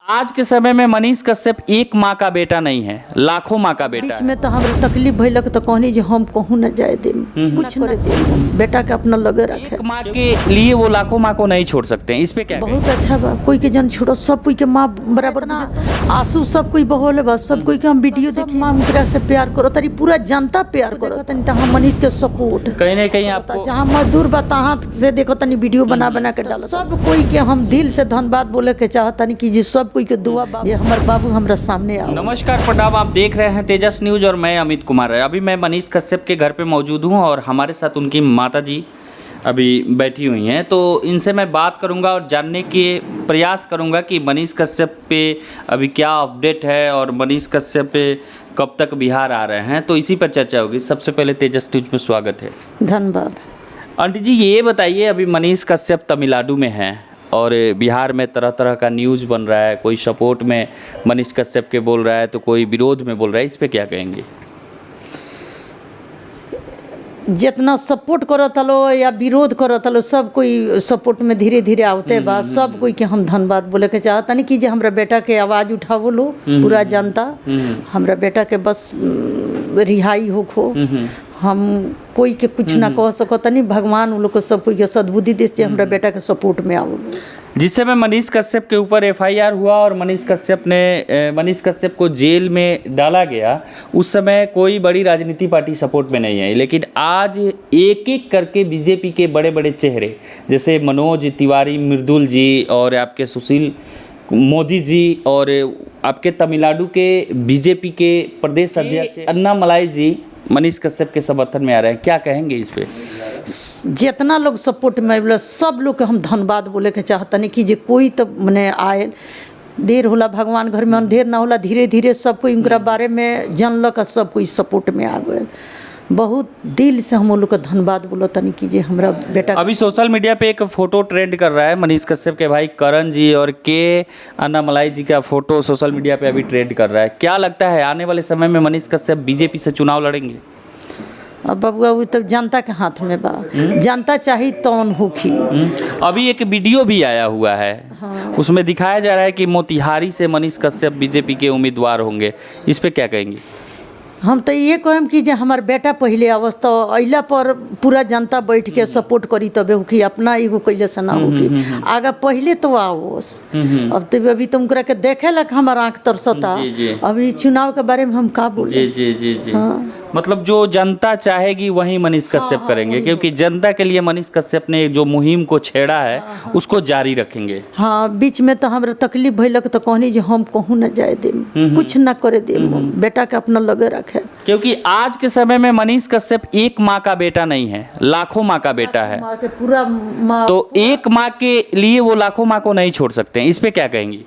आज के समय में मनीष कश्यप एक माँ का बेटा नहीं है, लाखों माँ का बेटा बीच है। में तो हमरा तकलीफ भइलक तो कहनी जे हम कहूँ न जाए दे, कुछ न दे, बेटा के अपना लगे रखे। एक माँ के लिए वो लाखों माँ को नहीं छोड़ सकते हैं, इस पे क्या बहुत अच्छा बा, कोई के जन छोड़ो, सब कोई के माँ बराबर ना आंसू सब कोई बहोले बा, सब कोई के हम वीडियो देखी, माँ उनकरा से प्यार करो तारी पूरा जनता प्यार करो तनी त हम मनीष के सपोर्ट कहीं ना कहीं आपको जहाँ मजदूर बा तहाँ से देखो तनी वीडियो बना बना के डालो। सब कोई के हम दिल से धन्यवाद बोले के चाहतनी कि जी सब कोई के दुआ बा, हमारे बाबू हमरा सामने आओ। नमस्कार प्रणाम, आप देख रहे हैं तेजस न्यूज और मैं अमित कुमार। अभी मैं मनीष कश्यप के घर पे मौजूद हूँ और हमारे साथ उनकी माता जी अभी बैठी हुई हैं, तो इनसे मैं बात करूंगा और जानने के प्रयास करूंगा कि मनीष कश्यप पे अभी क्या अपडेट है और मनीष कश्यप पे कब तक बिहार आ रहे हैं, तो इसी पर चर्चा होगी। सबसे पहले तेजस न्यूज में स्वागत है। धन्यवाद। आंटी जी ये बताइए, अभी मनीष कश्यप तमिलनाडु में हैं और बिहार में तरह तरह का न्यूज़ बन रहा है, कोई सपोर्ट में मनीष कश्यप के बोल रहा है तो कोई विरोध में बोल रहा है, इस पे क्या कहेंगे? जितना सपोर्ट करत हलो या विरोध करत हलो, सब कोई सपोर्ट में धीरे धीरे आवते बा। सब कोई के हम धन्यवाद बोले के चाहतनी कि जे हमरा बेटा के आवाज़ उठावो लो, पूरा जनता हमरा बेटा के बस रिहाई होखो। हम कोई के कुछ ना कह सकतनी, भगवान उन लोग को सब कोई के सद्बुद्धि दे जे हमरा बेटा के सपोर्ट में आओ। जिस समय मनीष कश्यप के ऊपर एफआईआर हुआ और मनीष कश्यप को जेल में डाला गया, उस समय कोई बड़ी राजनीति पार्टी सपोर्ट में नहीं आई, लेकिन आज एक एक करके बीजेपी के बड़े बड़े चेहरे जैसे मनोज तिवारी, मृदुल जी और आपके सुशील मोदी जी और आपके तमिलनाडु के बीजेपी के प्रदेश अध्यक्ष अन्नामलाई जी मनीष कश्यप के समर्थन में आ रहे हैं, क्या कहेंगे इस पे? जितना लोग सपोर्ट में आए सब लोग के हम धन्यवाद बोले के चाहतनी कि जे कोई तो मने आए, देर होला भगवान घर में अंधेर ना होला, धीरे धीरे सब कोई उनका बारे में जानलक, सब कोई सपोर्ट में आ गए। बहुत दिल से हम लोग का धन्यवाद बोलो तनी कि जे हमरा बेटा। अभी सोशल मीडिया पे एक फ़ोटो ट्रेंड कर रहा है, मनीष कश्यप के भाई करण जी और के अन्नामलाई जी का फ़ोटो सोशल मीडिया पे अभी ट्रेंड कर रहा है। क्या लगता है आने वाले समय में मनीष कश्यप बीजेपी से चुनाव लड़ेंगे? अब बबुआ वो तो जनता के हाथ में बा, जनता चाही तौन होखी। अभी एक वीडियो भी आया हुआ है, उसमें दिखाया जा रहा है कि मोतिहारी से मनीष कश्यप बीजेपी के उम्मीदवार होंगे, इस पे क्या कहेंगे? हम तो ये कहम कि जे हमार बेटा पहले अवस्था अइला पर पूरा जनता बैठ के सपोर्ट करी तबे होखी, अपना एगो कैले से ना होखी, आगे पहले तो आओस। अब तो अभी तुमकरा के देखे लक हमार आँख तरसता, अभी चुनाव के बारे में हम का बोले। जी जी जी जी मतलब जो जनता चाहेगी वही मनीष कश्यप करेंगे, क्योंकि जनता के लिए मनीष कश्यप ने जो मुहिम को छेड़ा है उसको जारी रखेंगे। हाँ, बीच में तो हमरा तकलीफ भइलक तो कहनी जे हम कहूँ न जाए दे, कुछ न करे दे, बेटा के अपना लगे रखे। क्योंकि आज के समय में मनीष कश्यप एक माँ का बेटा नहीं है, लाखों माँ का बेटा है। माँ के पूरा माँ, तो एक माँ के लिए वो लाखों माँ को नहीं छोड़ सकते हैं, इस पे क्या कहेंगी?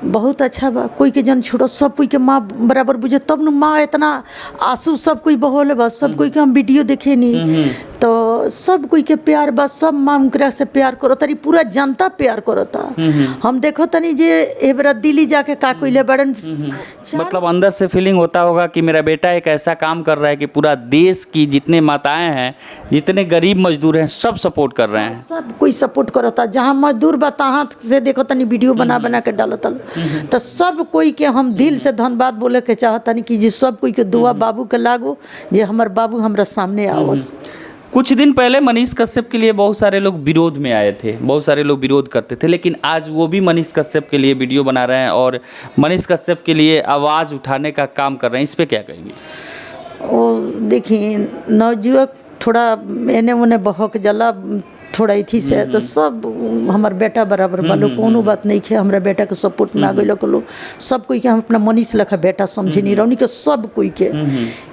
बहुत अच्छा बा, कोई के जन छोड़ो, सब कोई के माँ बराबर बुझे, तब न माँ इतना आंसू सब कोई बहोले बा, सब कोई के हम वीडियो देखे नहीं तो सब कोई के प्यार बा, सब माँ उनकरा से प्यार करो तारी पूरा जनता प्यार करता। हम देखो तनी जे एबरा दिल्ली जाके का कोइले बड़न, मतलब अंदर से फीलिंग होता होगा कि मेरा बेटा एक ऐसा काम कर रहा है कि पूरा देश की जितने माताएं हैं, जितने गरीब मजदूर हैं, सब सपोर्ट कर रहे हैं। सब कोई सपोर्ट करता, जहाँ मजदूर बा तहाँ से देखो तनी वीडियो बना बना के डालो तल, तो सब कोई के हम दिल से धन्यवाद बोले के चाहतनी कि जी सब कोई के दुआ बाबू के लागो, जे हमार बाबू हमरा सामने आवस। कुछ दिन पहले मनीष कश्यप के लिए बहुत सारे लोग विरोध में आए थे, बहुत सारे लोग विरोध करते थे, लेकिन आज वो भी मनीष कश्यप के लिए वीडियो बना रहे हैं और मनीष कश्यप के लिए आवाज़ उठाने का काम कर रहे हैं, इस पे क्या कहेंगे? ओ देखिए, नवजुवक थोड़ा एने ओने बहक जला थोड़ा इथी से, तो सब हमार बेटा बराबर बालो, कोनो बात नहीं है, हमरा बेटा के सपोर्ट में आ गए लोग, सब कोई के हम अपना मनीष लखा बेटा समझे नहीं रौनी के, सब कोई के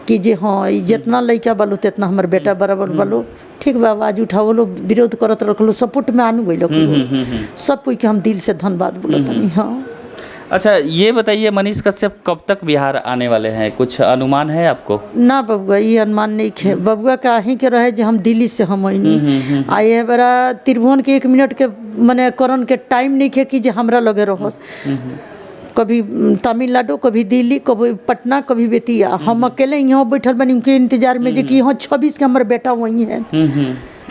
कि जे हाँ जितना लड़का बालो तितना हमार बेटा बराबर बालो, ठीक बा, आवाज उठाओ लोग, विरोध करत रखलो, सपोर्ट में आनू गई लोग, सब कोई के हम दिल से धन्यवाद बोलत नहीं। हाँ, अच्छा ये बताइए, मनीष कश्यप कब तक बिहार आने वाले हैं, कुछ अनुमान है आपको? ना बबुआ, ये अनुमान नहीं है बबुआ का, अहीं के रहे जो हम दिल्ली से हम आइनी आए बड़ा त्रिभुवन के 1 मिनट के मने करण के टाइम नहीं है कि जे हमरा लगे रहो, कभी तमिलनाडु, कभी दिल्ली, कभी पटना, कभी बेतिया, हम अकेले यहाँ बैठल बनी उनके इंतजार में जे कि यहाँ 26 के हमारे बेटा वहीं है।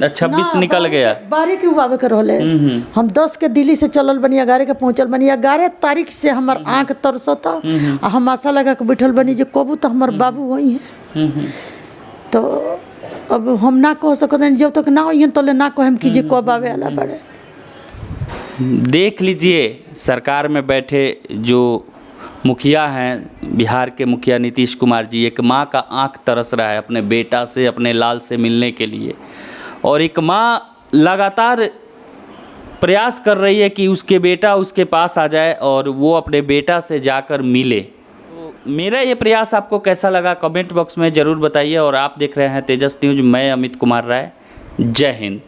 26 निकल गया। 12 के आवे के रहले। हम 10 के दिल्ली से चलल बनी, 11 के पहुंचल बनी, 11 तारीख से हमार आंख तरसता आ हम आशा लगा के बैठल बनी जे कबू तो हमार बाबू वही है। तो अब हम ना कह सकते हैं, जब तक ना होइए तो ना कहम कि जे कब आवे वाला बड़े। देख लीजिए, सरकार में बैठे जो मुखिया हैं, बिहार के मुखिया नीतीश कुमार जी, एक माँ का आंख तरस रहा है अपने बेटा से, अपने लाल से मिलने के लिए, और एक माँ लगातार प्रयास कर रही है कि उसके बेटा उसके पास आ जाए और वो अपने बेटा से जाकर मिले। तो मेरा ये प्रयास आपको कैसा लगा कमेंट बॉक्स में ज़रूर बताइए। और आप देख रहे हैं तेजस न्यूज़, मैं अमित कुमार राय। जय हिंद।